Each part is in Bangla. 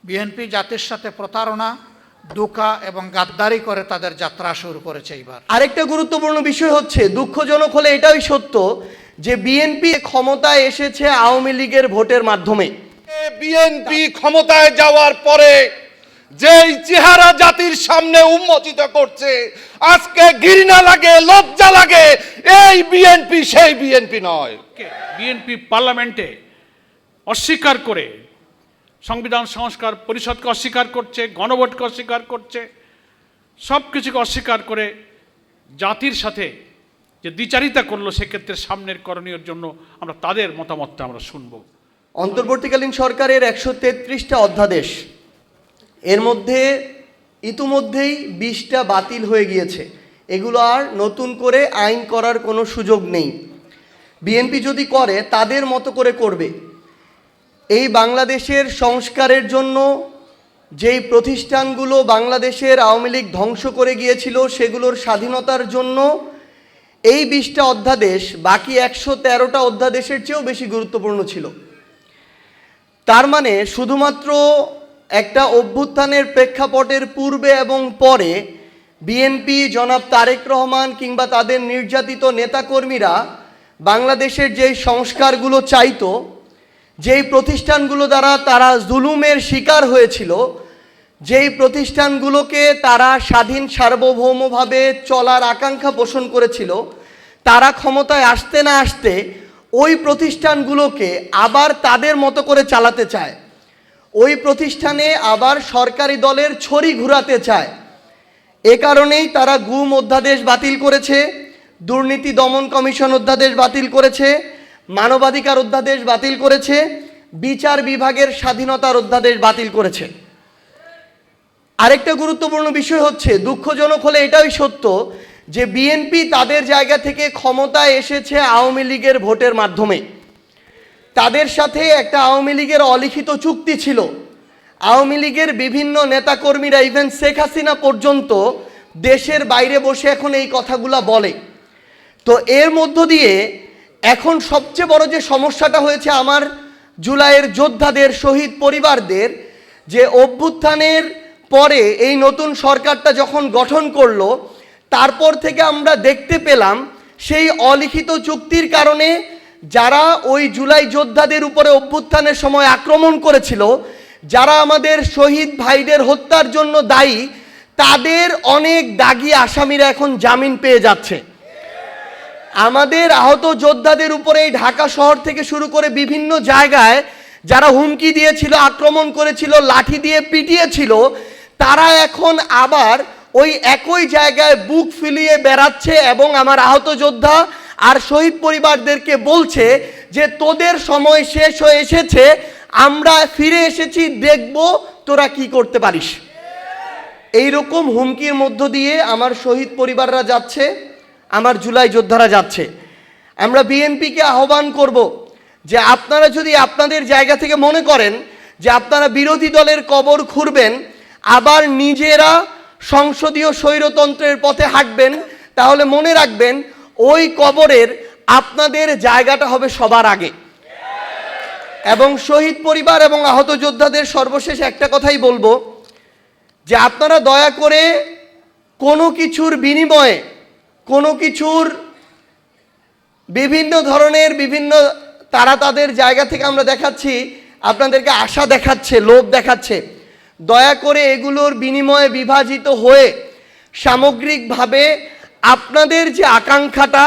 বিএনপি জাতির সাথে প্রতারণা, ধোঁকা এবং গাদ্দারি করে তাদের যাত্রা শুরু করেছে। এবার আরেকটা গুরুত্বপূর্ণ বিষয় হচ্ছে, দুঃখজনক হলে এটাই সত্য যে বিএনপি ক্ষমতায় এসেছে আওয়ামী লীগের ভোটের মাধ্যমে। বিএনপি ক্ষমতায় যাওয়ার পরে যেই চেহারা জাতির সামনে উন্মোচিত করছে, আজকে ঘৃণা লাগে, লজ্জা লাগে। এই বিএনপি সেই বিএনপি নয়। বিএনপি পার্লামেন্টে অস্বীকার করে, সংবিধান সংস্কার পরিষদকে অস্বীকার করছে, গণভোটকে অস্বীকার করছে, সব কিছুকে অস্বীকার করে জাতির সাথে যে দ্বিচারিতা করলো, সেক্ষেত্রে সামনের করণীয়ের জন্য আমরা তাদের মতামতটা আমরা শুনব। অন্তর্বর্তীকালীন সরকারের 133টা অধ্যাদেশ, এর মধ্যে ইতিমধ্যেই 20টা বাতিল হয়ে গিয়েছে। এগুলো আর নতুন করে আইন করার কোনো সুযোগ নেই। বিএনপি যদি করে তাদের মতো করে করবে। এই বাংলাদেশের সংস্কারের জন্য যেই প্রতিষ্ঠানগুলো বাংলাদেশের আওয়ামী লীগ ধ্বংস করে গিয়েছিল, সেগুলোর স্বাধীনতার জন্য এই 20টা অধ্যাদেশ বাকি 113টা অধ্যাদেশের চেয়েও বেশি গুরুত্বপূর্ণ ছিল। তার মানে শুধুমাত্র একটা অভ্যুত্থানের প্রেক্ষাপটের পূর্বে এবং পরে বিএনপি, জনাব তারেক রহমান কিংবা তাদের নির্যাতিত নেতাকর্মীরা বাংলাদেশের যেই সংস্কারগুলো চাইতো, যেই প্রতিষ্ঠানগুলো দ্বারা তারা জুলুমের শিকার হয়েছিল, যেই প্রতিষ্ঠানগুলোকে তারা স্বাধীন সার্বভৌমভাবে চলার আকাঙ্ক্ষা পোষণ করেছিল, তারা ক্ষমতায় আসতে না আসতে ওই প্রতিষ্ঠানগুলোকে আবার তাদের মতো করে চালাতে চায়। ওই প্রতিষ্ঠানে আবার সরকারি দলের ছড়ি ঘুরাতে চায়। এ কারণেই তারা গুম অধ্যাদেশ বাতিল করেছে, দুর্নীতি দমন কমিশন অধ্যাদেশ বাতিল করেছে, মানবাধিকার অধ্যাদেশ বাতিল করেছে, বিচার বিভাগের স্বাধীনতার অধ্যাদেশ বাতিল করেছে। আরেকটা গুরুত্বপূর্ণ বিষয় হচ্ছে, দুঃখজনক হলে এটাই সত্য যে বিএনপি তাদের জায়গা থেকে ক্ষমতায় এসেছে আওয়ামী লীগের ভোটের মাধ্যমে। তাদের সাথে একটা আওয়ামী লীগের অলিখিত চুক্তি ছিল। আওয়ামী লীগের বিভিন্ন নেতাকর্মীরা, ইভেন শেখ হাসিনা পর্যন্ত দেশের বাইরে বসে এখন এই কথাগুলো বলে। তো এর মধ্য দিয়ে এখন সবচেয়ে বড় যে সমস্যাটা হয়েছে আমার জুলাইয়ের যোদ্ধাদের, শহীদ পরিবারদের, যে অভ্যুত্থানের পরে এই নতুন সরকারটা যখন গঠন করলো, তারপর থেকে আমরা দেখতে পেলাম সেই অলিখিত চুক্তির কারণে যারা ওই জুলাই যোদ্ধাদের উপরে অভ্যুত্থানের সময় আক্রমণ করেছিল, যারা আমাদের শহীদ ভাইদের হত্যার জন্য দায়ী, তাদের অনেক দাগী আসামিরা এখন জামিন পেয়ে যাচ্ছে। আমাদের আহত যোদ্ধাদের উপরে এই ঢাকা শহর থেকে শুরু করে বিভিন্ন জায়গায় যারা হুমকি দিয়েছিল, আক্রমণ করেছিল, লাঠি দিয়ে পিটিয়েছিল, তারা এখন আবার ওই একই জায়গায় বুক ফুলিয়ে বেড়াচ্ছে এবং আমার আহত যোদ্ধা আর শহীদ পরিবারদেরকে বলছে যে তোদের সময় শেষ হয়ে এসেছে, আমরা ফিরে এসেছি, দেখব তোরা কি করতে পারিস। এইরকম হুমকির মধ্য দিয়ে আমার শহীদ পরিবাররা যাচ্ছে, আমার জুলাই যোদ্ধারা যাচ্ছে। আমরা বিএনপিকে আহ্বান করব যে আপনারা যদি আপনাদের জায়গা থেকে মনে করেন যে আপনারা বিরোধী দলের কবর খুঁড়বেন, আবার নিজেরা সংসদীয় স্বৈরতন্ত্রের পথে হাঁটবেন, তাহলে মনে রাখবেন ওই কবরের আপনাদের জায়গাটা হবে সবার আগে। এবং শহীদ পরিবার এবং আহত যোদ্ধাদের সর্বশেষ একটা কথাই বলবো যে আপনারা দয়া করে কোনো কিছুর বিনিময়ে, কোনো কিছুর বিভিন্ন ধরনের তারা তাদের জায়গা থেকে আমরা দেখাচ্ছি, আপনাদেরকে আশা দেখাচ্ছে, লোভ দেখাচ্ছে, দয়া করে এগুলোর বিনিময়ে বিভাজিত হয়ে সামগ্রিকভাবে আপনাদের যে আকাঙ্ক্ষাটা,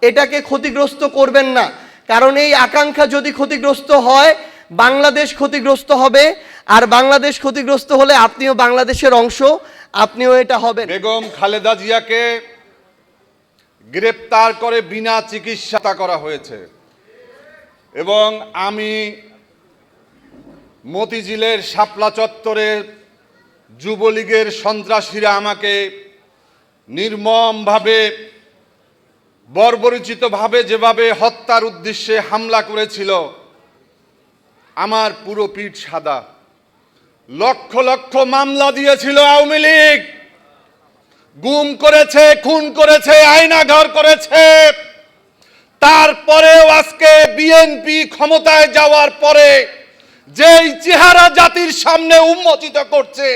এটাকে ক্ষতিগ্রস্ত করবেন না। কারণ এই আকাঙ্ক্ষা যদি ক্ষতিগ্রস্ত হয়, বাংলাদেশ ক্ষতিগ্রস্ত হবে, আর বাংলাদেশ ক্ষতিগ্রস্ত হলে আপনিও বাংলাদেশের অংশ, আপনিও এটা হবেন। বেগম খালেদা জিয়াকে গ্রেপ্তার করে বিনা চিকিৎসা করা হয়েছে এবং আমি মতিঝিলের শাপলা চত্বরে যুবলীগের সন্ত্রাসীরা আমাকে নির্মমভাবে, বর্বরোচিতভাবে যেভাবে হত্যার উদ্দেশ্যে হামলা করেছিল, আমার পুরো পিঠ সাদা। লক্ষ লক্ষ মামলা দিয়েছিল আওয়ামী লীগ, গুম করেছে, খুন করেছে, আয়নাঘর করেছে। তারপরেও আজকে বিএনপি ক্ষমতায় যাওয়ার পরে যেই চেহারা জাতির সামনে উন্মোচিত করছে,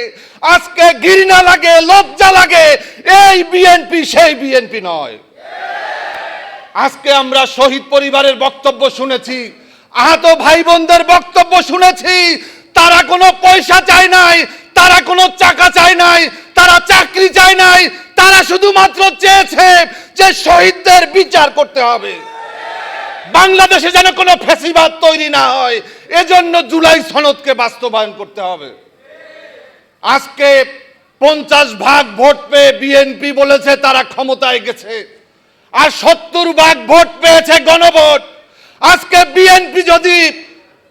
আজকে ঘৃণা লাগে, লজ্জা লাগে। এই বিএনপি সেই বিএনপি নয়। আজকে আমরা শহীদ পরিবারের বক্তব্য শুনেছি, আহত ভাই বোনদের বক্তব্য শুনেছি। তারা কোনো পয়সা চায় নাই, তারা কোনো টাকা চায় নাই, তারা চাকরি চায় নাই। তারা শুধুমাত্র চেয়েছে যে শহীদদের বিচার করতে হবে, বাংলাদেশে যেন কোনো ফ্যাসিবাদ তৈরি না হয়। এজন্য জুলাই সনদকে বাস্তবায়ন করতে হবে। আজকে 50% ভোট পেয়ে বিএনপি বলেছে তারা ক্ষমতায় গেছে, আর 70% ভোট পেয়েছে গণভোট। আজকে বিএনপি যদি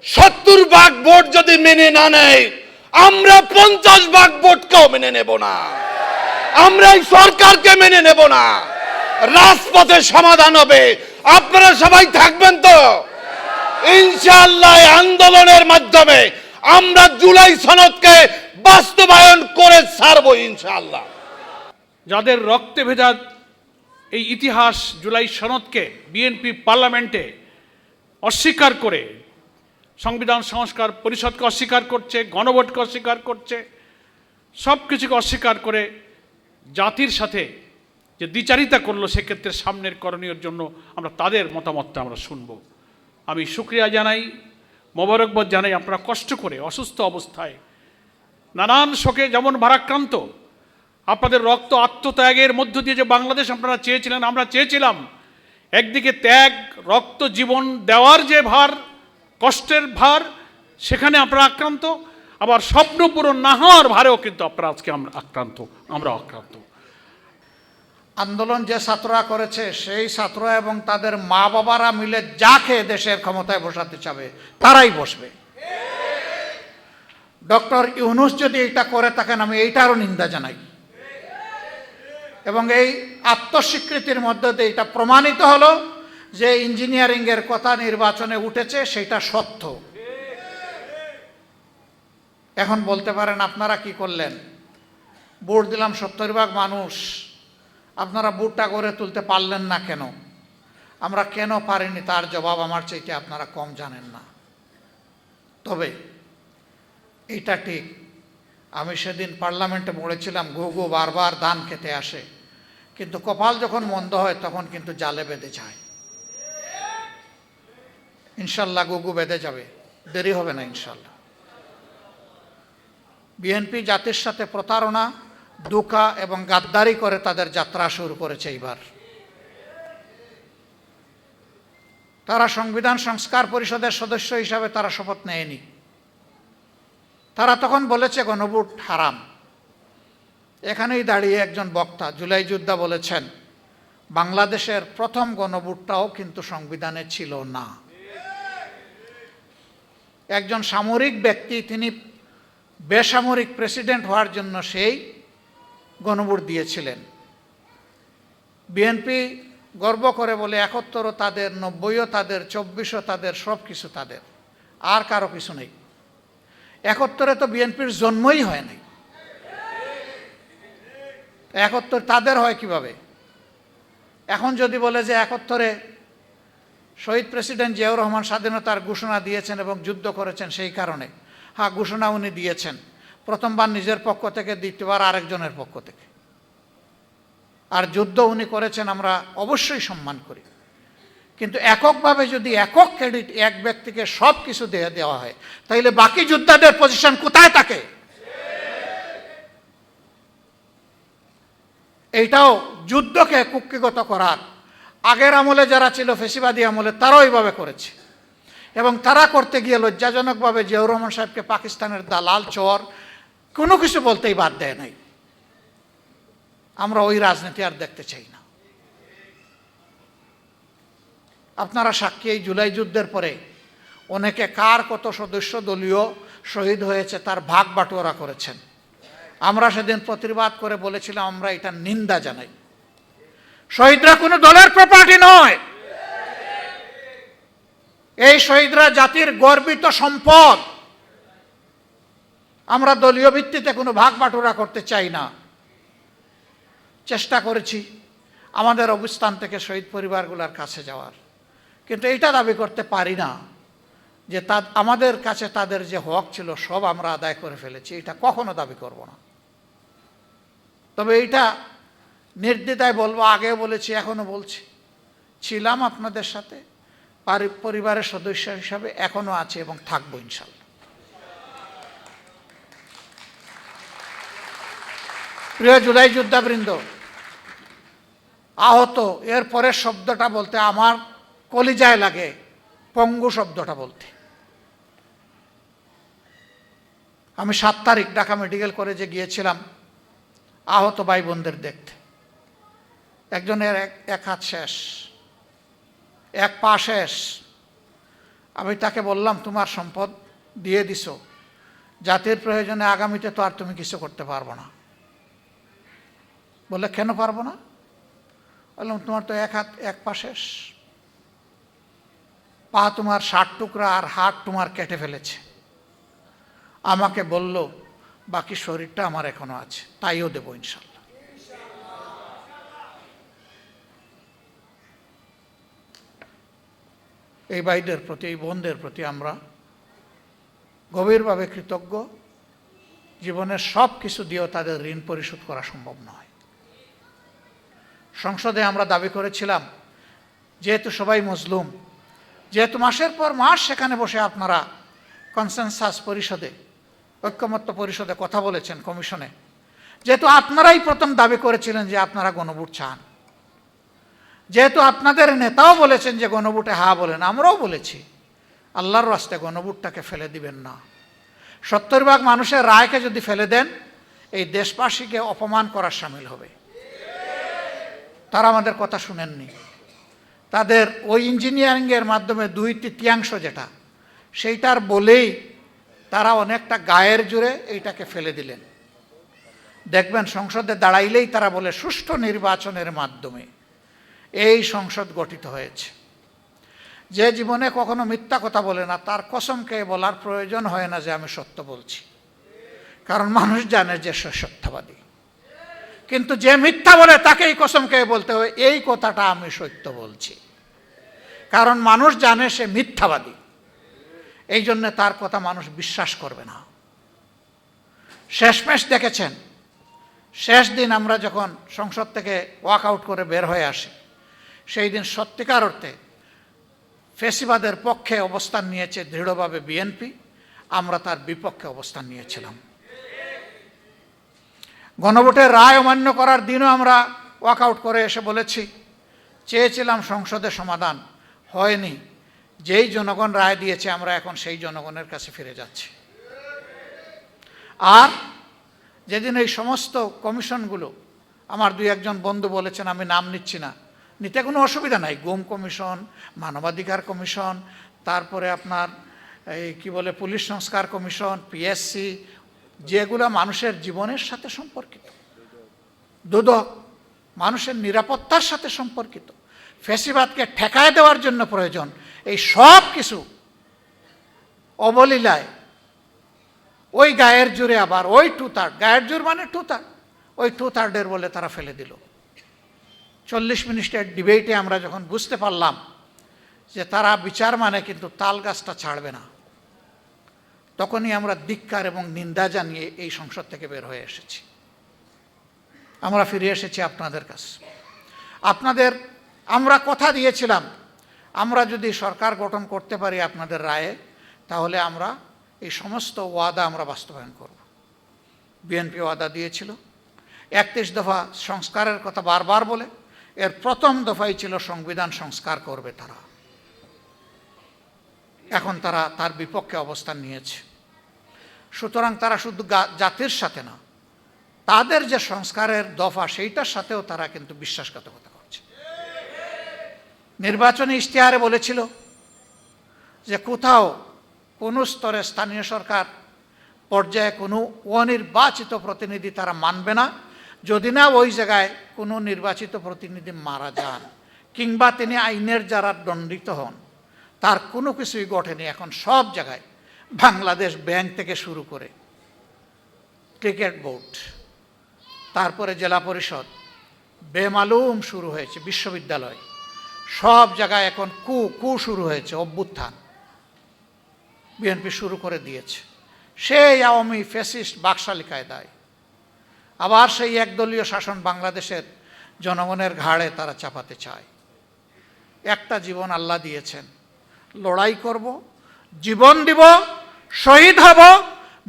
70% ভোট যদি মেনে না নেয়, আমরা 50% ভোটকেও মেনে নেব না, আমরা এই সরকারকে মেনে নেব না। রাজপথে সমাধান হবে। আপনারা সবাই থাকবেন তো? ইনশাআল্লাহ আন্দোলনের মাধ্যমে আমরা জুলাই সনদকে বাস্তবায়ন করে ছাড়বো ইনশাআল্লাহ। যাদের রক্তে ভেজা এই ইতিহাস জুলাই সনদকে বিএনপি পার্লামেন্টে অস্বীকার করে, সংবিধান সংস্কার পরিষদকে অস্বীকার করছে, গণভোটকে অস্বীকার করছে, সব কিছুকে অস্বীকার করে জাতির সাথে যে দ্বিচারিতা করলো, সেক্ষেত্রে সামনের করণীয়র জন্য আমরা তাদের মতামতটা আমরা শুনব। আমি শুকরিয়া জানাই, মোবারকবাদ জানাই। আপনারা কষ্ট করে অসুস্থ অবস্থায় নানান শোকে যেমন ভারাক্রান্ত, আপনাদের রক্ত আত্মত্যাগের মধ্য দিয়ে যে বাংলাদেশ আপনারা চেয়েছিলেন, আমরা চেয়েছিলাম। একদিকে ত্যাগ, রক্ত, জীবন দেওয়ার যে ভার, কষ্টের ভার, সেখানে আপনারা আক্রান্ত। আবার স্বপ্ন পূরণ না হওয়ার ভারেও কিন্তু আপনারা আজকে আমরা আক্রান্ত। আন্দোলন যে ছাত্ররা করেছে, সেই ছাত্ররা এবং তাদের মা বাবারা মিলে যাকে দেশের ক্ষমতায় বসাতে চাবে তারাই বসবে। ডক্টর ইউনূস যদি এটা করে থাকেন, আমি এইটারও নিন্দা জানাই। এবং এই আত্মস্বীকৃতির মধ্যে দিয়ে এটা প্রমাণিত হলো যে ইঞ্জিনিয়ারিংয়ের কথা নির্বাচনে উঠেছে, সেটা সত্য। এখন বলতে পারেন আপনারা কি করলেন? ভোট দিলাম 70% মানুষ, আপনারা ভোটটা করে তুলতে পারলেন না কেন? আমরা কেন পারিনি তার জবাব আমার চাইতে আপনারা কম জানেন না। তবে এইটা ঠিক, আমি সেদিন পার্লামেন্টে বলেছিলাম ঘুঘু বারবার ধান খেতে আসে, কিন্তু কপাল যখন মন্দ হয় তখন কিন্তু জালে বেঁধে যায়। ইনশাল্লাহ ঘুঘু বেঁধে যাবে, দেরি হবে না ইনশাল্লাহ। বিএনপি জাতির সাথে প্রতারণা, ধোঁকা এবং গাদ্দারি করে তাদের যাত্রা শুরু করেছে। এইবার তারা সংবিধান সংস্কার পরিষদের সদস্য হিসাবে তারা শপথ নেয়নি। তারা তখন বলেছে গণভোট হারাম। এখানেই দাঁড়িয়ে একজন বক্তা জুলাই যোদ্ধা বলেছেন, বাংলাদেশের প্রথম গণভোটটাও কিন্তু সংবিধানে ছিল না। একজন সামরিক ব্যক্তি, তিনি বেসামরিক প্রেসিডেন্ট হওয়ার জন্য সেই গণভোট দিয়েছিলেন। বিএনপি গর্ব করে বলে 71ও তাদের, 90ও তাদের, 24ও তাদের, সব কিছু তাদের, আর কারো কিছু নেই। 71-এ তো বিএনপির জন্মই হয় নাই, 71 তাদের হয় কিভাবে? এখন যদি বলে যে 71-এ শহীদ প্রেসিডেন্ট জিয়াউর রহমান স্বাধীনতার ঘোষণা দিয়েছেন এবং যুদ্ধ করেছেন, সেই কারণে, হ্যাঁ ঘোষণা উনি দিয়েছেন, প্রথমবার নিজের পক্ষ থেকে, দ্বিতীয়বার আরেকজনের পক্ষ থেকে। আর যুদ্ধ উনি করেছেন, আমরা অবশ্যই সম্মান করি। কিন্তু এককভাবে যদি একক ক্রেডিট এক ব্যক্তিকে সব কিছু দিয়ে দেওয়া হয়, তাইলে বাকি যোদ্ধাদের পজিশন কোথায় থাকে? এইটাও যুদ্ধকে কুক্ষিগত করার, আগের আমলে যারা ছিল ফেসিবাদী আমলে, তারাও এইভাবে করেছে। এবং তারা করতে গিয়ে লজ্জাজনকভাবে জিয়াউর রহমান সাহেবকে পাকিস্তানের দালাল, চোর, কোনো কিছু বলতেই বাদ দেয় নাই। আমরা ওই রাজনীতি আর দেখতে চাই না। আপনারা সাক্ষী, এই জুলাই যুদ্ধের পরে অনেকে কার কত সদস্য দলীয় শহীদ হয়েছে তার ভাগ বাটোয়ারা করেছেন। আমরা সেদিন প্রতিবাদ করে বলেছিলাম আমরা এটা নিন্দা জানাই। শহীদরা কোনো দলের প্রপার্টি নয়, এই শহীদরা জাতির গর্বিত সম্পদ। আমরা দলীয় ভিত্তিতে কোনো ভাগ বাটোয়ারা করতে চাই না। চেষ্টা করেছি আমাদের অবস্থান থেকে শহীদ পরিবারগুলোর কাছে যাওয়ার, কিন্তু এইটা দাবি করতে পারি না যে আমাদের কাছে তাদের যে হক ছিল সব আমরা আদায় করে ফেলেছি, এটা কখনো দাবি করব না। তবে এইটা নির্দ্বিধায় বলবো, আগেও বলেছি এখনো বলছি, ছিলাম আপনাদের সাথে পরিবারের সদস্য হিসাবে, এখনো আছে এবং থাকবো ইনশাল্লাহ। প্রিয় জুলাই যোদ্ধাবৃন্দ, আহত, এর পরের শব্দটা বলতে আমার কলিজায় লাগে, পঙ্গু শব্দটা বলতে। আমি 7 তারিখ ঢাকা মেডিকেল কলেজে গিয়েছিলাম আহত ভাই বোনদের দেখতে। একজনের এক হাত শেষ, এক পা শেষ। আমি তাকে বললাম, তোমার সম্পদ দিয়ে দিছো, জাতির প্রয়োজনে আগামীতে তো আর তুমি কিছু করতে পারবো না। বলে, কেন পারবো না? বললাম, তোমার তো এক হাত এক পা শেষ, পা তোমার 60 টুকরা আর হাত তোমার কেটে ফেলেছে। আমাকে বলল, বাকি শরীরটা আমার এখনো আছে, তাইও দেবো ইনশাল্লাহ। এই ভাইদের প্রতি, এই বোনদের প্রতি আমরা গভীরভাবে কৃতজ্ঞ। জীবনের সব কিছু দিয়েও তাদের ঋণ পরিশোধ করা সম্ভব নয়। সংসদে আমরা দাবি করেছিলাম, যেহেতু সবাই মজলুম, যেহেতু মাসের পর মাস সেখানে বসে আপনারা কনসেনসাস পরিষদে, ঐক্যমত্য পরিষদে কথা বলেছেন, কমিশনে, যেহেতু আপনারাই প্রথম দাবি করেছিলেন যে আপনারা গণভোট চান, যেহেতু আপনাদের নেতাও বলেছেন যে গণভোটে হা বলেন, আমরাও বলেছি, আল্লাহর রাস্তায় গণভোটটাকে ফেলে দিবেন না। 70% মানুষের রায়কে যদি ফেলে দেন, এই দেশবাসীকে অপমান করার সামিল হবে। তারা আমাদের কথা শুনেননি। তাদের ওই ইঞ্জিনিয়ারিংয়ের মাধ্যমে 2/3 যেটা, সেইটার বলেই তারা অনেকটা গায়ের জোরে এইটাকে ফেলে দিলেন। দেখবেন সংসদে দাঁড়াইলেই তারা বলে, সুষ্ঠু নির্বাচনের মাধ্যমে এই সংসদ গঠিত হয়েছে। যে জীবনে কখনো মিথ্যা কথা বলে না, তার কসম খেয়ে বলার প্রয়োজন হয় না যে আমি সত্য বলছি, কারণ মানুষ জানে যে সে সত্যবাদী। কিন্তু যে মিথ্যা বলে তাকেই কসম খেয়ে বলতে হয়, এই কথাটা আমি সত্য বলছি, কারণ মানুষ জানে সে মিথ্যাবাদী। এই জন্য তার কথা মানুষ বিশ্বাস করবে না। শেষমেশ দেখেছেন, শেষ দিন আমরা যখন সংসদ থেকে ওয়াক আউট করে বের হয়ে আসি, সেই দিন সত্যিকার অর্থে ফ্যাসিবাদের পক্ষে অবস্থান নিয়েছে দৃঢ়ভাবে বিএনপি, আমরা তার বিপক্ষে অবস্থান নিয়েছিলাম। গণভোটের রায় অমান্য করার দিনও আমরা ওয়াক আউট করে এসে বলেছি, চেয়েছিলাম সংসদে সমাধান, হয়নি। যেই জনগণ রায় দিয়েছে, আমরা এখন সেই জনগণের কাছে ফিরে যাচ্ছি। আর যেদিন এই সমস্ত কমিশনগুলো, আমার 2-1 বন্ধু বলেছেন, আমি নাম নিচ্ছি না, নিতে কোনো অসুবিধা নাই, গুম কমিশন, মানবাধিকার কমিশন, তারপরে আপনার এই কি বলে পুলিশ সংস্কার কমিশন, পিএসসি, যেগুলো মানুষের জীবনের সাথে সম্পর্কিত, দুদক মানুষের নিরাপত্তার সাথে সম্পর্কিত, ফ্যাসিবাদকে ঠেকায় দেওয়ার জন্য প্রয়োজন, এই সব কিছু অবলীলায় ওই গায়ের জোরে, আবার ওই 2/3, গায়ের জোর মানে 2/3, ওই 2/3 বলে তারা ফেলে দিল। 40 মিনিটের ডিবেটে আমরা যখন বুঝতে পারলাম যে তারা বিচার মানে কিন্তু তাল গাছটা ছাড়বে না, তখনই আমরা ধিক্কার এবং নিন্দা জানিয়ে এই সংসদ থেকে বের হয়ে এসেছি। আমরা ফিরে এসেছি আপনাদের কাছে। আমরা কথা দিয়েছিলাম, আমরা যদি সরকার গঠন করতে পারি আপনাদের রায়ে, তাহলে আমরা এই সমস্ত ওয়াদা আমরা বাস্তবায়ন করব। বিএনপি ওয়াদা দিয়েছিল 31 দফা সংস্কারের কথা বারবার বলে, এর প্রথম দফাই ছিল সংবিধান সংস্কার করবে তারা। এখন তারা তার বিপক্ষে অবস্থান নিয়েছে। সুতরাং তারা শুধু জাতির সাথে না, তাদের যে সংস্কারের দফা সেইটার সাথেও তারা কিন্তু বিশ্বাসঘাতকতা করছে। নির্বাচনী ইশতেহারে বলেছিল যে কোথাও কোনো স্তরে স্থানীয় সরকার পর্যায়ে কোনো অনির্বাচিত প্রতিনিধি তারা মানবে না, যদি না ওই জায়গায় কোনো নির্বাচিত প্রতিনিধি মারা যান কিংবা তিনি আইনের যারা দণ্ডিত হন, তার কোনো কিছুই ঘটেনি। এখন সব জায়গায় বাংলাদেশ ব্যাংক থেকে শুরু করে ক্রিকেট বোর্ড, তারপরে জেলা পরিষদ, বেমালুম শুরু হয়েছে, বিশ্ববিদ্যালয়, সব জায়গায় এখন কু শুরু হয়েছে, অভ্যুত্থান। বিএনপি শুরু করে দিয়েছে। সেই আওয়ামী ফ্যাসিস্ট বাকশালী কায়দায় আবার সেই একদলীয় শাসন বাংলাদেশের জনগণের ঘাড়ে তারা চাপাতে চায়। একটা জীবন আল্লাহ দিয়েছেন, লড়াই করব, জীবন দিব, শহীদ হব,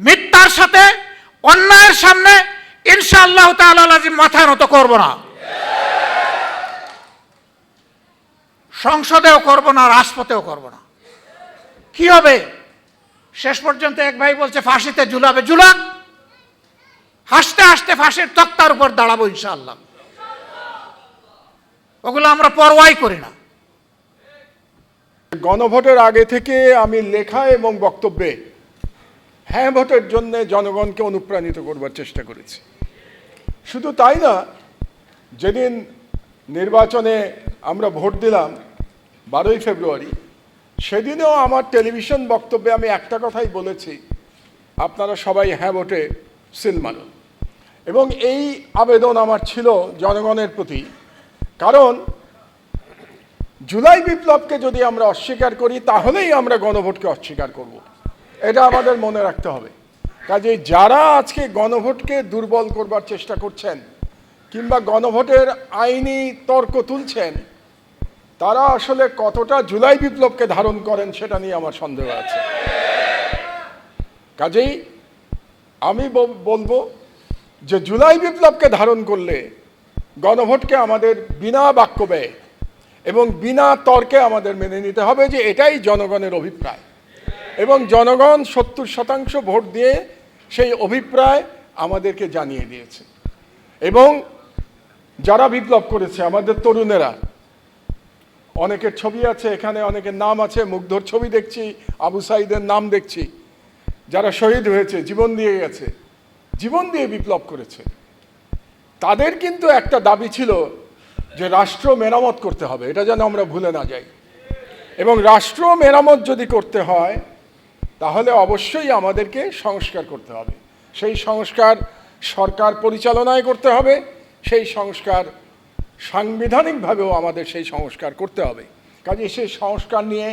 মিথ্যার সাথে অন্যায়ের সামনে ইনশাআল্লাহ তাআলা আজিম মাথা নত করব না, সংসদেও করব না, রাজপথেও করব না। কি হবে? শেষ পর্যন্ত এক ভাই বলছে ফাঁসিতে ঝুলাবে, ঝুলাক, হাসতে হাসতে ফাঁসির তক্তার উপর দাঁড়াবো ইনশাআল্লাহ। ওগুলো আমরা পরোয়াই করি না। গণভোটের আগে থেকে আমি লেখা এবং বক্তব্যে হ্যাঁ ভোটের জন্য জনগণকে অনুপ্রাণিত করবার চেষ্টা করেছি। শুধু তাই না, যেদিন নির্বাচনে আমরা ভোট দিলাম 12ই ফেব্রুয়ারি, সেদিনেও আমার টেলিভিশন বক্তব্যে আমি একটা কথাই বলেছি, আপনারা সবাই হ্যাঁ ভোটে সিল মারুন। এবং এই আবেদন আমার ছিল জনগণের প্রতি, কারণ জুলাই বিপ্লবকে যদি আমরা অস্বীকার করি তাহলেই আমরা গণভোটকে অস্বীকার করব, এটা আমাদের মনে রাখতে হবে। কাজেই যারা আজকে গণভোটকে দুর্বল করবার চেষ্টা করছেন কিংবা গণভোটের আইনি তর্ক তুলছেন, তারা আসলে কতটা জুলাই বিপ্লবকে ধারণ করেন সেটা নিয়ে আমার সন্দেহ আছে। কাজেই আমি বলবো যে জুলাই বিপ্লবকে ধারণ করলে গণভোটকে আমাদের বিনা বাক্য ব্যয় এবং বিনা তর্কে আমাদের মেনে নিতে হবে যে এটাই জনগণের অভিপ্রায়, এবং জনগণ 70% ভোট দিয়ে সেই অভিপ্রায় আমাদেরকে জানিয়ে দিয়েছে। এবং যারা বিপ্লব করেছে, আমাদের তরুণেরা, অনেকের ছবি আছে এখানে, অনেকের নাম আছে, মুগ্ধর ছবি দেখছি, আবু সাইদের নাম দেখছি, যারা শহীদ হয়েছে, জীবন দিয়ে গেছে, জীবন দিয়ে বিপ্লব করেছে, তাদের কিন্তু একটা দাবি ছিল যে রাষ্ট্র মেরামত করতে হবে, এটা যেন আমরা ভুলে না যাই। এবং রাষ্ট্র মেরামত যদি করতে হয় তাহলে অবশ্যই আমাদেরকে সংস্কার করতে হবে। সেই সংস্কার সরকার পরিচালনায় করতে হবে, সেই সংস্কার সাংবিধানিকভাবেও আমাদের সেই সংস্কার করতে হবে। কাজে সেই সংস্কার নিয়ে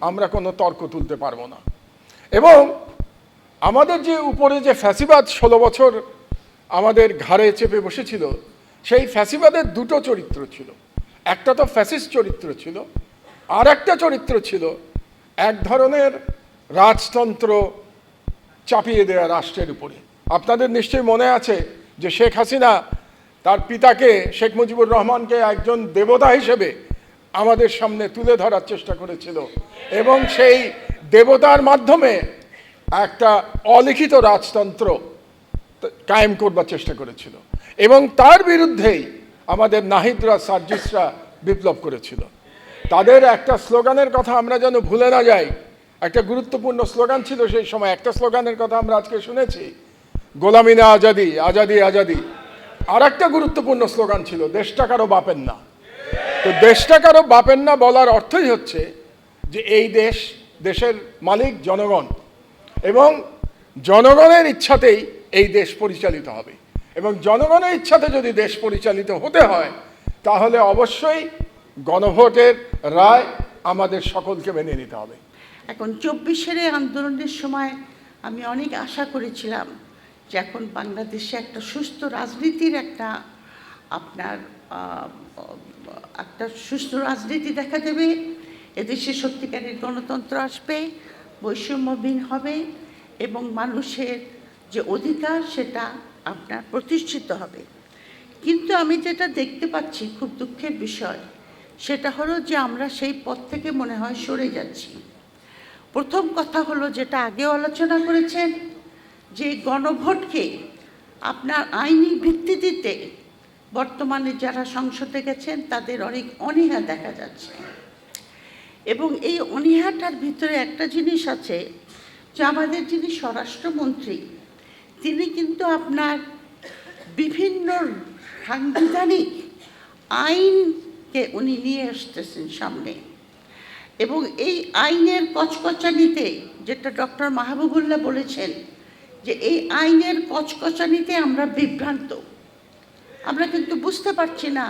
আমরা কোনো তর্ক তুলতে পারবো না। এবং আমাদের যে উপরে যে ফ্যাসিবাদ 16 বছর আমাদের ঘাড়ে চেপে বসেছিল, সেই ফ্যাসিবাদের দুটো চরিত্র ছিল। একটা তো ফ্যাসিস্ট চরিত্র ছিল, আর একটা চরিত্র ছিল এক ধরনের রাজতন্ত্র চাপিয়ে দেয়া রাষ্ট্রের উপরে। আপনাদের নিশ্চয়ই মনে আছে যে শেখ হাসিনা তার পিতাকে, শেখ মুজিবুর রহমানকে একজন দেবতা হিসেবে আমাদের সামনে তুলে ধরার চেষ্টা করেছিল, এবং সেই দেবতার মাধ্যমে একটা অলিখিত রাজতন্ত্র কায়েম করবার চেষ্টা করেছিল। এবং তার বিরুদ্ধেই আমাদের নাহিদরা, সার্জিসরা বিপ্লব করেছিল। তাদের একটা স্লোগানের কথা আমরা যেন ভুলে না যাই। একটা গুরুত্বপূর্ণ স্লোগান ছিল সেই সময়, একটা স্লোগানের কথা আমরা আজকে শুনেছি, গোলামি না আজাদি, আজাদি আজাদি। আর একটা গুরুত্বপূর্ণ স্লোগান ছিল, দেশটা কারো বাপের না। তো দেশটা কারো বাপের না বলার অর্থই হচ্ছে যে এই দেশের মালিক জনগণ, এবং জনগণের ইচ্ছাতেই এই দেশ পরিচালিত হবে। এবং জনগণের ইচ্ছাতে যদি দেশ পরিচালিত হতে হয় তাহলে অবশ্যই গণভোটের রায় আমাদের সকলকে মেনে নিতে হবে। এখন 24-এর আন্দোলনের সময় আমি অনেক আশা করেছিলাম যে এখন বাংলাদেশে একটা সুস্থ রাজনীতির একটা সুস্থ রাজনীতি দেখা দেবে, এদেশে সত্যিকারের গণতন্ত্র আসবে, বৈষম্যহীন হবে, এবং মানুষের যে অধিকার সেটা প্রতিষ্ঠিত হবে। কিন্তু আমি যেটা দেখতে পাচ্ছি, খুব দুঃখের বিষয়, সেটা হলো যে আমরা সেই পথ থেকে মনে হয় সরে যাচ্ছি। প্রথম কথা হলো, যেটা আগেও আলোচনা করেছেন, যে গণভোটকে আইনি ভিত্তি দিতে বর্তমানে যারা সংসদে গেছেন তাদের অনেক অনীহা দেখা যাচ্ছে। এবং এই অনীহাটার ভিতরে একটা জিনিস আছে, যে আমাদের যিনি স্বরাষ্ট্রমন্ত্রী, তিনি কিন্তু বিভিন্ন সাংবিধানিক আইনকে উনি নিয়ে আসতেছেন সামনে, এবং এই আইনের কচকচানিতে, যেটা ডক্টর মাহবুবুল্লাহ বলেছেন, যে এই আইনের কচকচানিতে আমরা বিভ্রান্ত। আমরা কিন্তু বুঝতে পারছি না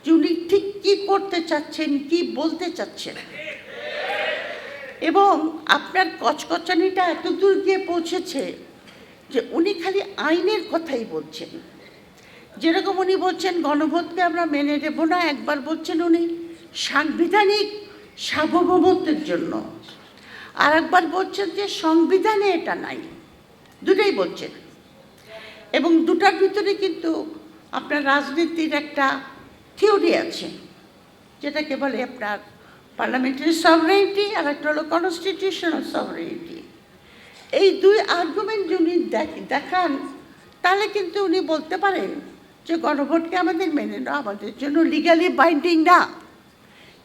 যে উনি ঠিক কী করতে চাচ্ছেন, কি বলতে চাচ্ছেন। এবং আপনার কচকচানিটা এত দূর গিয়ে পৌঁছেছে যে উনি খালি আইনের কথাই বলছেন। যেরকম উনি বলছেন গণভোটকে আমরা মেনে নেব না, একবার বলছেন উনি সাংবিধানিক সার্বভৌমত্বের জন্য, আর একবার বলছেন যে সংবিধানে এটা নাই। দুটোই বলছেন, এবং দুটার ভিতরে কিন্তু আপনার রাজনীতির একটা থিওরি আছে, যেটাকে বলে আপনার পার্লামেন্টারি সভরেনিটি আর একটা হলো কনস্টিটিউশনাল সভরেনিটি। এই দুই আর্গুমেন্ট যদি দেখান তাহলে কিন্তু উনি বলতে পারেন যে গণভোটকে আমাদের মেনে নেওয়া আমাদের জন্য লিগালি বাইন্ডিং না।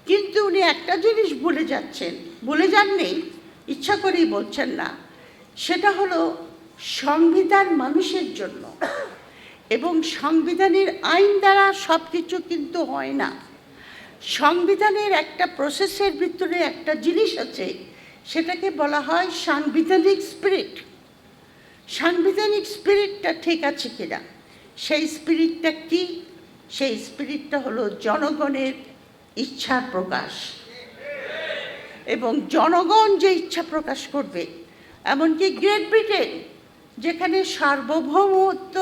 কিন্তু উনি একটা জিনিস ভুলে যাননি, ইচ্ছা করেই বলছেন না, সেটা হলো সংবিধান মানুষের জন্য, এবং সংবিধানের আইন দ্বারা সব কিছু কিন্তু হয় না। সংবিধানের একটা প্রসেসের ভিতরে একটা জিনিস আছে, সেটাকে বলা হয় সাংবিধানিক স্পিরিট। সাংবিধানিক স্পিরিটটা ঠিক আছে কিনা, সেই স্পিরিটটা কি? সেই স্পিরিটটা হলো জনগণের ইচ্ছার প্রকাশ, এবং জনগণ যে ইচ্ছা প্রকাশ করবে, এমনকি গ্রেট ব্রিটেন যেখানে সার্বভৌমত্ব,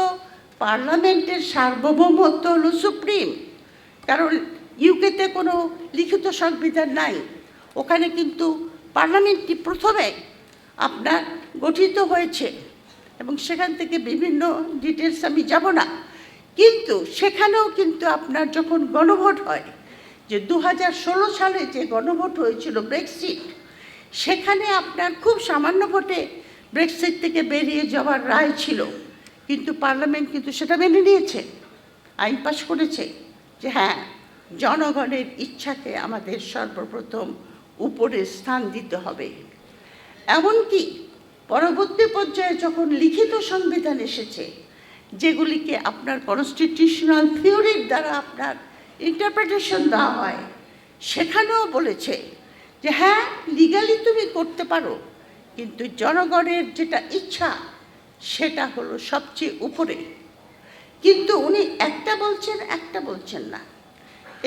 পার্লামেন্টের সার্বভৌমত্ব হলো সুপ্রিম, কারণ ইউকেতে কোনো লিখিত সংবিধান নাই, ওখানে কিন্তু পার্লামেন্টটি প্রথমে আপনার গঠিত হয়েছে, এবং সেখান থেকে বিভিন্ন ডিটেলস আমি যাব না। কিন্তু সেখানেও কিন্তু আপনার যখন গণভোট হয়, যে 2016 সালে যে গণভোট হয়েছিল ব্রেক্সিট, সেখানে আপনার খুব সামান্য ভোটে ব্রেক্সিট থেকে বেরিয়ে যাওয়ার রায় ছিল, কিন্তু পার্লামেন্ট কিন্তু সেটা মেনে নিয়েছে, আইন পাশ করেছে যে হ্যাঁ, জনগণের ইচ্ছাকে আমাদের সর্বপ্রথম উপরে স্থান দিতে হবে। এমনকি পরবর্তী পর্যায়ে যখন লিখিত সংবিধান এসেছে, যেগুলিকে আপনার কনস্টিটিউশনাল থিওরির দ্বারা আপনার ইন্টারপ্রিটেশন দেওয়া হয়, সেখানেও বলেছে যে হ্যাঁ, লিগালি তুমি করতে পারো, কিন্তু জনগণের যেটা ইচ্ছা সেটা হলো সবচেয়ে উপরে। কিন্তু উনি একটা বলছেন না।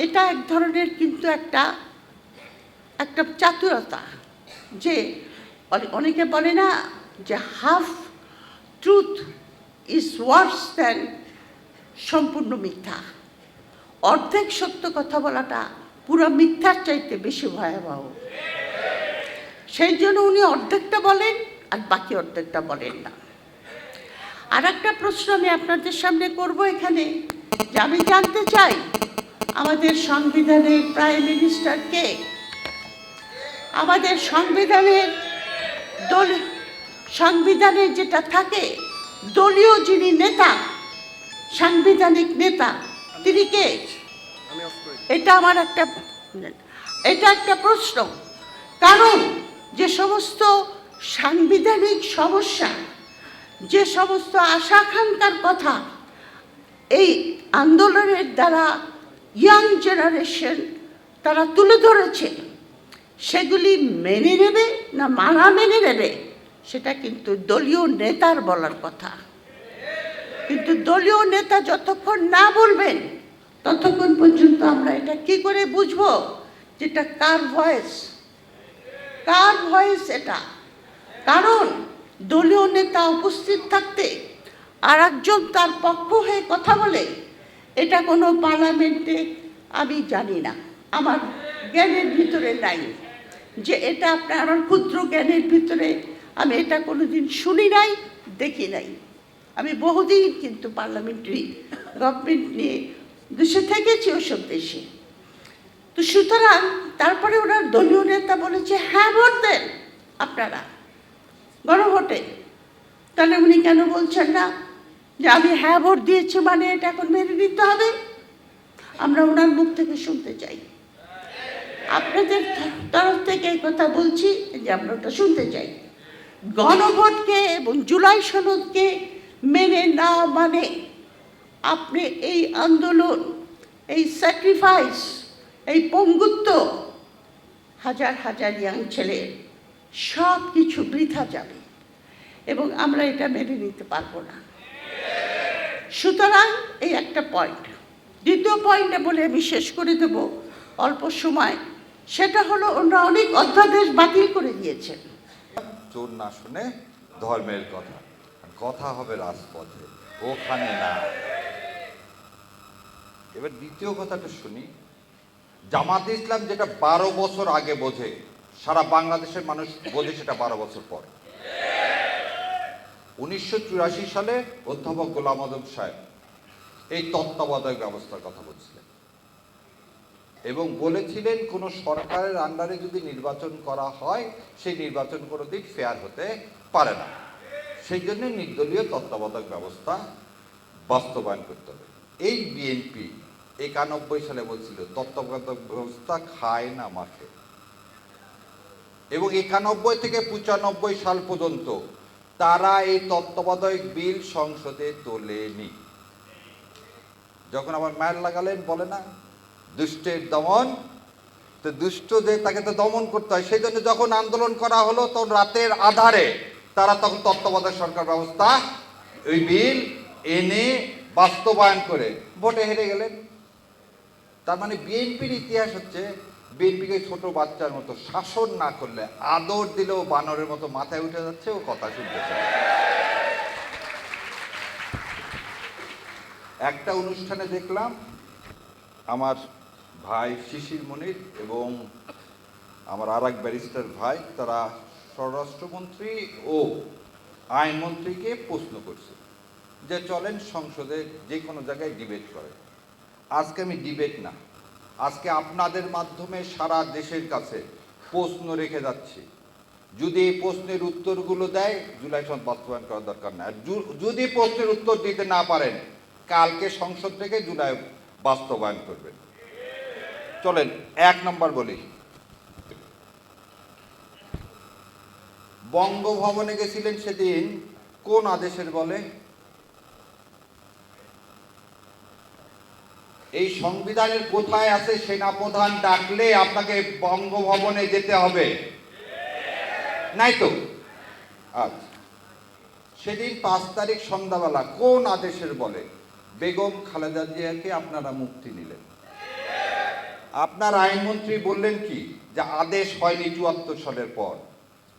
এটা এক ধরনের কিন্তু একটা চাতুরতা, যে অনেকে বলে না যে half truth is Wars than সম্পূর্ণ মিথ্যা। অর্ধেক সত্য কথা বলাটা পুরো মিথ্যার চাইতে বেশি ভয়াবহ। সেই জন্য উনি অর্ধেকটা বলেন আর বাকি অর্ধেকটা বলেন না। আর একটা প্রশ্ন আমি আপনাদের সামনে করব এখানে, যে আমি জানতে চাই আমাদের সংবিধানের প্রাইম মিনিস্টার কে? আমাদের সংবিধানের যেটা থাকে দলীয় যিনি নেতা, সাংবিধানিক নেতা, তিনি কে? এটা একটা প্রশ্ন। কারণ যে সমস্ত সাংবিধানিক সমস্যা, যে সমস্ত আশা আকাঙ্ক্ষার কথা এই আন্দোলনের দ্বারা ইয়াং জেনারেশন তারা তুলে ধরেছে, সেগুলি মেনে নেবে না মেনে নেবে, সেটা কিন্তু দলীয় নেতার বলার কথা। কিন্তু দলীয় নেতা যতক্ষণ না বলবেন, ততক্ষণ পর্যন্ত আমরা এটা কি করে বুঝবো যেটা কার ভয়েস এটা? কারণ দলীয় নেতা উপস্থিত থাকতে আর একজন তার পক্ষ হয়ে কথা বলে, এটা কোনো পার্লামেন্টে আমি জানি না, আমার জ্ঞানের ভিতরে নাই, যে এটা আমার ক্ষুদ্র জ্ঞানের ভিতরে আমি এটা কোনোদিন শুনি নাই, দেখি নাই। আমি বহুদিন কিন্তু পার্লামেন্টারি গভর্নমেন্ট নিয়ে দেশে থেকেছি, ওসব দেশে। তো সুতরাং তারপরে ওনার দলীয় নেতা বলেছে হ্যাঁ ভোট দেন আপনারা গণভোটে। তাহলে উনি কেন বলছেন না যে আমি হ্যাঁ ভোট দিয়েছি মানে এটা এখন মেনে নিতে হবে? আমরা ওনার মুখ থেকে শুনতে চাই। আপনাদের তরফ থেকে এই কথা বলছি যে আমরা ওটা শুনতে চাই। গণভোটকে এবং জুলাই সনদকে মেনে না মানে আপনি এই আন্দোলন, এই স্যাক্রিফাইস, এই পঙ্গুত্ব, হাজার হাজার ইয়াং ছেলে সব কিছু বৃথা যাবে, এবং আমরা এটা মেনে নিতে পারবো না। সুতরাং এই একটা পয়েন্ট। দ্বিতীয় পয়েন্টে বলে আমি শেষ করে দেব অল্প সময়, সেটা হলো ওনারা অনেক অধ্যাদেশ বাতিল করে দিয়েছেন। চোর না শুনে ধর্মের কথা, কথা হবে রাজপথে, ওখানে না। এবার দ্বিতীয় কথাটা শুনি। জামাতে ইসলাম যেটা 12 বছর আগে বোঝে, সারা বাংলাদেশের মানুষ বোঝে সেটা 12 বছর পর। 1984 সালে অধ্যাপক গোলাম আজম সাহেব এই তত্ত্বাবধায়ক ব্যবস্থার কথা বলছিলেন এবং বলেছিলেন কোন সরকারের আন্ডারে যদি নির্বাচন করা হয় সেই নির্বাচন কোনোদিন ফেয়ার হতে পারে না, সেই জন্য নির্দলীয় তত্ত্বাবধায়ক ব্যবস্থা বাস্তবায়ন করতে হবে। এই বিএনপি 91 সালে বলছিল তত্ত্বাবধায়ক ব্যবস্থা খায় না মাখে, এবং 91 থেকে 95 সাল পর্যন্ত তারা এই তত্ত্বাবধায়ক বিল সংসদে তোলেনি। যখন আবার মায়ের লাগালেন, বলে না দুষ্টের দমন, তো দুষ্ট যে তাকে তো দমন করতে হয়, সেই জন্য যখন আন্দোলন করা হলো তখন রাতের আধারে তারা তখন তত্ত্বাবধায়ক সরকার ব্যবস্থা ওই বিল এনে বাস্তবায়ন করে ভোটে হেরে গেলেন। তার মানে বিএনপির ইতিহাস হচ্ছে, বিএনপিকে ছোট বাচ্চার মতো শাসন না করলে আদর দিলেও বানরের মতো মাথায় উঠে যাচ্ছে, ও কথা শুনতে চায়। একটা অনুষ্ঠানে দেখলাম আমার ভাই শিশির মনির এবং আমার আর এক ব্যারিস্টার ভাই, তারা স্বরাষ্ট্রমন্ত্রী ও আইনমন্ত্রীকে প্রশ্ন করছে যে চলেন সংসদে যে কোনো জায়গায় ডিবেট করে। আজকে আমি ডিবেট না, আজকে আপনাদের মাধ্যমে সারা দেশের কাছে প্রশ্ন রেখে যাচ্ছি। যদি এই প্রশ্নের উত্তরগুলো দেয়, জুলাই সনদ বাস্তবায়ন করার দরকার না। আর যদি প্রশ্নের উত্তর দিতে না পারেন, কালকে সংসদ থেকে জুলাই বাস্তবায়ন করবেন। চলেন 1 নম্বর বলি। বঙ্গভবনে গেছিলেন সেদিন কোন আদেশের বলে? এই সংবিধানের কোথায় আছে সেনাপ্রধান ডাকলে আপনাকে বঙ্গভবনে যেতে হবে? নাই তো। আচ্ছা, সেদিন 5 তারিখ সন্ধ্যাবেলা কোন আদেশের বলে বেগম খালেদা জিয়াকে আপনারা মুক্তি নিলেন? আপনার আইনমন্ত্রী বললেন কি, যে আদেশ হয়নি 74 সালের পর।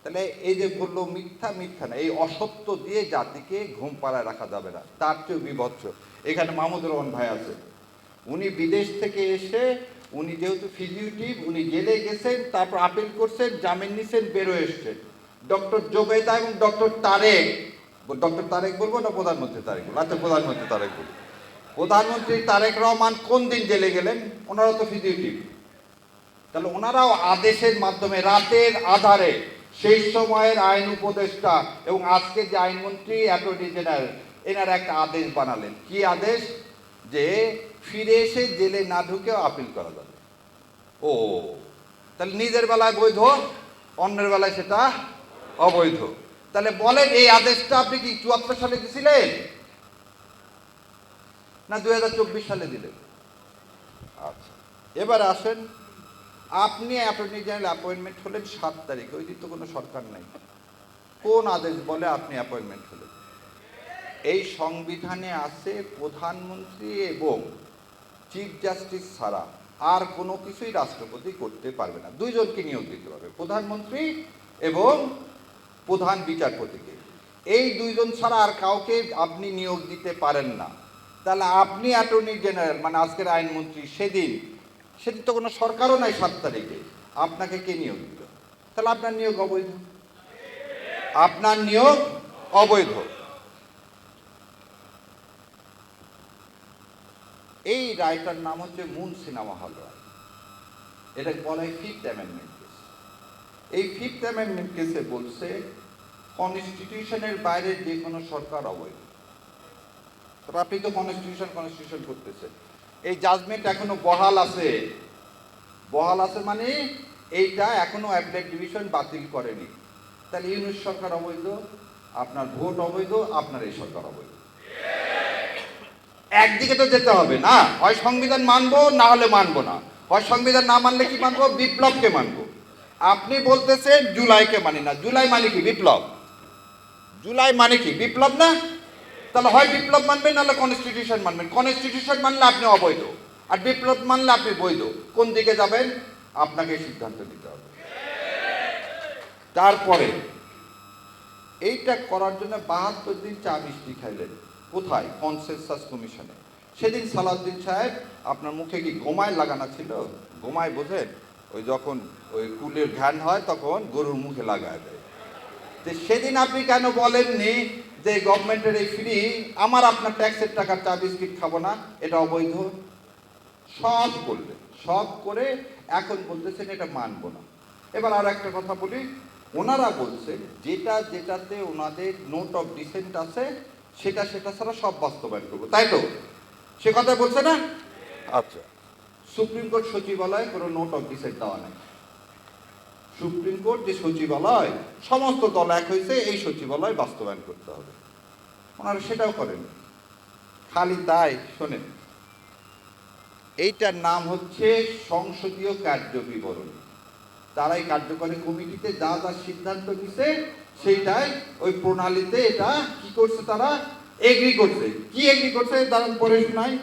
তাহলে এই যে বললো মিথ্যা, মিথ্যা না, এই অসত্য দিয়ে জাতিকে ঘুম পাড়ায় রাখা যাবে না। তার চেয়েও বিভৎস, এখানে মাহমুদুর রহমান ভাই আছে, উনি বিদেশ থেকে এসে, উনি যেহেতু ফিজিউটিভ, উনি জেলে গেছেন, তারপর আপিল করছেন, জামিন নিছেন, বেরো এসছেন। ডক্টর জোবেদা এবং ডক্টর তারেক বলবো না প্রধানমন্ত্রী তারেক বলবো? আচ্ছা, প্রধানমন্ত্রী তারেক বলবো। প্রধানমন্ত্রী তারেক রহমান কোন দিন জেলে গেলেন? ওনারা তো ফিজিউটিভ। তাহলে ওনারাও আদেশের মাধ্যমে রাতের আধারে, সেই সময়ের আইন উপদেষ্টা এবং আজকে যে আইনমন্ত্রী অ্যাটর্নি জেনারেল, এনারা একটা আদেশ বানালেন। কি আদেশ? যে ফিরে এসে জেলে না ঢুকেও আপিল করা যাবে। ও, তাহলে নিজের বেলায় বৈধ, অন্যের বেলায় সেটা অবৈধ। তাহলে বলেন, এই আদেশটা আপনি কি 74 সালে দিয়েছিলেন না 2024 সালে দিলেন? আচ্ছা, এবার আসেন, আপনি অ্যাটর্নি জেনারেল অ্যাপয়েন্টমেন্ট হলেন 7 তারিখে, ওই দিন তো কোনো সরকার নাই। কোন আদেশ বলে আপনি অ্যাপয়েন্টমেন্ট হলেন? এই সংবিধানে আছে প্রধানমন্ত্রী এবং চিফ জাস্টিস ছাড়া আর কোনো কিছুই রাষ্ট্রপতি করতে পারবে না। 2 জনকে নিয়োগ দিতে পারবে, প্রধানমন্ত্রী এবং প্রধান বিচারপতিকে। এই 2 জন ছাড়া আর কাউকে আপনি নিয়োগ দিতে পারেন না। তাহলে আপনি অ্যাটর্নি জেনারেল, মানে আজকের আইনমন্ত্রী, সেদিন তো কোনো সরকারও নাই 7 তারিখে, আপনাকে কে নিয়োগ দিল? তাহলে আপনার নিয়োগ অবৈধ, আপনার নিয়োগ অবৈধ। এই রায়টার নাম হচ্ছে মুন সিনেমা হল রায়। এটাকে বলা হয় 5th অ্যামেন্ডমেন্ট কেস। এই 5th অ্যামেন্ডমেন্ট কেসে বলছে কনস্টিটিউশনের বাইরে যে কোনো সরকার অবৈধ। তবে আপনি তো কনস্টিটিউশন করতেছেন, এই জাজমেন্ট এখনো বহাল আছে। বহাল আছে মানে এইটা এখনো অ্যাপেলেট ডিভিশন বাতিল করেনি। তাহলে ইউনিট সরকার অবৈধ, আপনার ভোট অবৈধ, আপনার এই সরকার অবৈধ। একদিকে তো যেতে হবে না, হয় সংবিধান মানবো, না হলে মানবো না। হয় সংবিধান না মানলে কি মানবো? বিপ্লবকে মানবো। আপনি বলতেছেন জুলাইকে মানি না। জুলাই মানে কি? বিপ্লব। জুলাই মানে কি? বিপ্লব না? তাহলে হয় বিপ্লব মানবেন, নাহলে কনস্টিটিউশন মানবেন। কনস্টিটিউশন মানলে আপনি অবৈধ, আর বিপ্লব মানলে আপনি বৈধ। কোন দিকে যাবেন? আপনাকে সিদ্ধান্ত নিতে হবে। তারপরে এইটা করার জন্য 72 দিন চা মিষ্টি খাইলেন কোথায়? কনসেনসাস কমিশনে। সেদিন সালাউদ্দিন সাহেব আপনার মুখে কি গোমায় লাগানো ছিল? গোমায় বোঝেন, ওই যখন ওই কুলের ঘ্যান হয় তখন গরুর মুখে লাগায় দেয়। তো সেদিন আপনি কেন বলেননি যে গভর্নমেন্টের এই ফ্রি, আমার আপনার ট্যাক্সের টাকার চা বিস্কিট খাবো না, এটা অবৈধ? সব করলেন, সব করে এখন বলতেছেন এটা মানবো না। এবার আর একটা কথা বলি, ওনারা বলছে যেটাতে ওনাদের নোট অফ ডিসেন্ট আছে সেটা ছাড়া সব বাস্তবায়ন করবো, তাই তো? সে কথা বলছে না? আচ্ছা, সুপ্রিম কোর্ট সচিবালয়ে কোনো নোট অফ ডিসেন্ট দেওয়া নেই। সুপ্রিম কোর্ট যে সচিবালয়, সমস্ত দল এক হয়েছে এই সচিবালয় বাস্তবায়ন করতে হবে, ওনারা সেটাও করেন। খালি তাই, শোনেন, এইটার নাম হচ্ছে সংসদীয় কার্য বিবরণী। তারাই কার্যকরী কমিটিতে যা যা সিদ্ধান্ত নিছে সেইটাই ওই প্রণালীতে এটা কি করছে, তারা এগ্রি করছে। কি এগ্রি করছে দাঁড়ান পরে শোনাই।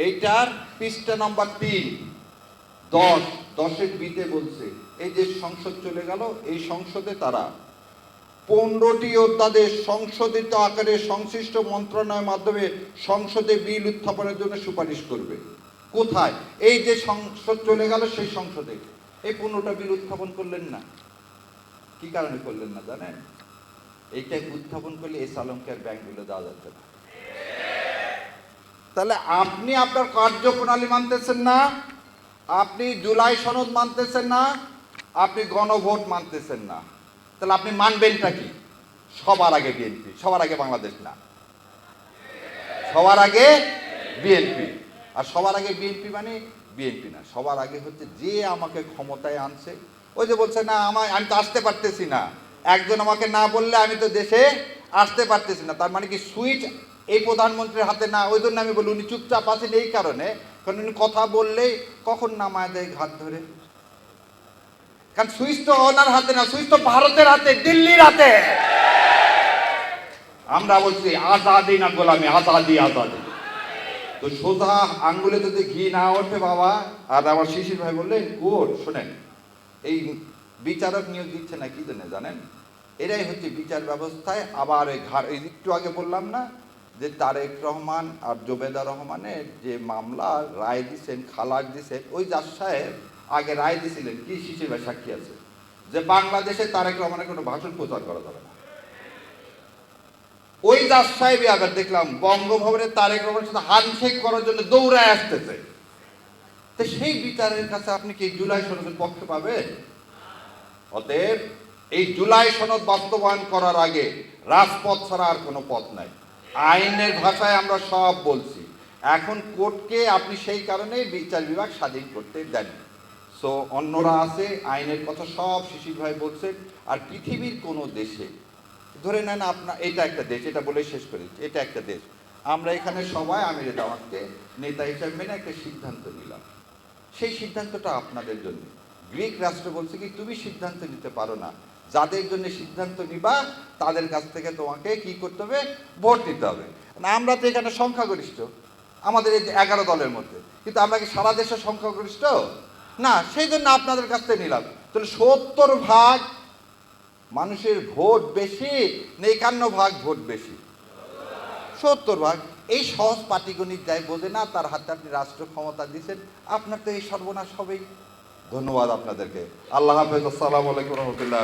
এইটার পৃষ্ঠা নম্বর 3, 10-10 বিতে বলছে এই যে সংসদ চলে গেল, এই সংসদে তারা 15টি অধ্যাদেশ সংশোধিত আকারে সংশ্লিষ্ট মন্ত্রণালয়ের মাধ্যমে সংসদে বিল উত্থাপনের জন্য সুপারিশ করবে। কোথায়? এই যে সংসদ চলে গেল সেই সংসদে এই 15টা বিল উত্থাপন করলেন না। কি কারণে করলেন না জানেন? এইটা উত্থাপন করলে এই সালমকে আর ব্যাংকগুলো দেওয়া যাচ্ছে না। তাহলে আপনি আপনার কার্যপ্রণালী মানতেছেন না, আপনি জুলাই সনদ মানতেছেন না, আপনি গণভোট মানতেছেন না, তাহলে আপনি মানবেনটা কি? সবার আগে বিএনপি, সবার আগে বাংলাদেশ না, সবার আগে বিএনপি। আর সবার আগে বিএনপি মানে বিএনপি না, সবার আগে হচ্ছে যে আমাকে ক্ষমতায় আনছে। ওই যে বলছে না আমি তো আসতে পারতেছি না, একজন আমাকে না বললে আমি তো দেশে আসতে পারতেছি না, তার মানে কি সুইচ এই প্রধানমন্ত্রীর হাতে না? ওই জন্য আমি বলি উনি চুপচাপ আছেন এই কারণে, কারণ উনি কথা বললেই কখন নামায় দেয় ঘাত ধরে। কারণ সুইচ তো ওনার হাতে না, সুইচ তো ভারতের হাতে, দিল্লির হাতে। আমরা বলছি আজাদি না গোলামি, আজাদি আজাদি। তো সোজা আঙ্গুলে যদি ঘি না ওঠে বাবা। আর আমার শিশির ভাই বললেন কোর্ট, শোনেন, এই বিচারক নিয়োগ দিচ্ছে না কি জন্য জানেন? এরাই হচ্ছে বিচার ব্যবস্থায় আবার ওই একটু আগে বললাম না যে তারেক রহমান আর জোবেদা রহমানের যে মামলা রায় দিচ্ছেন, খালাস দিচ্ছেন, ওই জাজ সাহেব আগে রায় দিয়েছিলেন কি, শিশির ভাই সাক্ষী আছে, যে বাংলাদেশে তারেক রহমানের কোনো ভাষণ প্রচার করা যাবে না। ওই জাজ সাহেবই আবার দেখলাম বঙ্গভবনে তারেক রহমানের সাথে হ্যান্ডশেক করার জন্য দৌড়ায় আসতেছে। তো সেই বিচারের কাছে আপনি কি জুলাই সনদের পক্ষে পাবেন? অতএব এই জুলাই সনদ বাস্তবায়ন করার আগে রাজপথ ছাড়া আর কোনো পথ নাই। আইনের ভাষায় আমরা সব বলছি। এখন কোর্টকে আপনি সেই কারণে বিচার বিভাগ স্বাধীন করতে দেন। সো অন্যরা আছে, আইনের কথা সব শিশির ভাই বলছেন। আর পৃথিবীর কোনো দেশে ধরে নেন আপনার এটা একটা দেশ, এটা বলে শেষ করি, এটা একটা দেশ, আমরা এখানে সবাই আমিরে জামাতকে নেতা হিসাবে মেনে একটা সিদ্ধান্ত নিলাম, সেই সিদ্ধান্তটা আপনাদের জন্য। গ্রিক রাষ্ট্র বলছে কি তুমি সিদ্ধান্ত নিতে পারো না, যাদের জন্য সিদ্ধান্ত নিবা তাদের কাছ থেকে তোমাকে কি করতে হবে, ভোট দিতে হবে। আমরা তো এখানে সংখ্যাগরিষ্ঠ, আমাদের এই 11 দলের মধ্যে, কিন্তু আমরা কি সারা দেশের সংখ্যাগরিষ্ঠ না, সেই জন্য আপনাদের কাছ থেকে নিলাম। তাহলে 70% মানুষের ভোট বেশি না 51% ভোট বেশি? 70%। এই সহজ পাটিগণিত যাই বোঝে না তার হাতে আপনি রাষ্ট্র ক্ষমতা দিচ্ছেন, আপনার তো এই সর্বনাশ হবেই। ধন্যবাদ আপনাদেরকে। আল্লাহ হাফেজ। আসসালামু আলাইকুম রহমতুল্লাহ।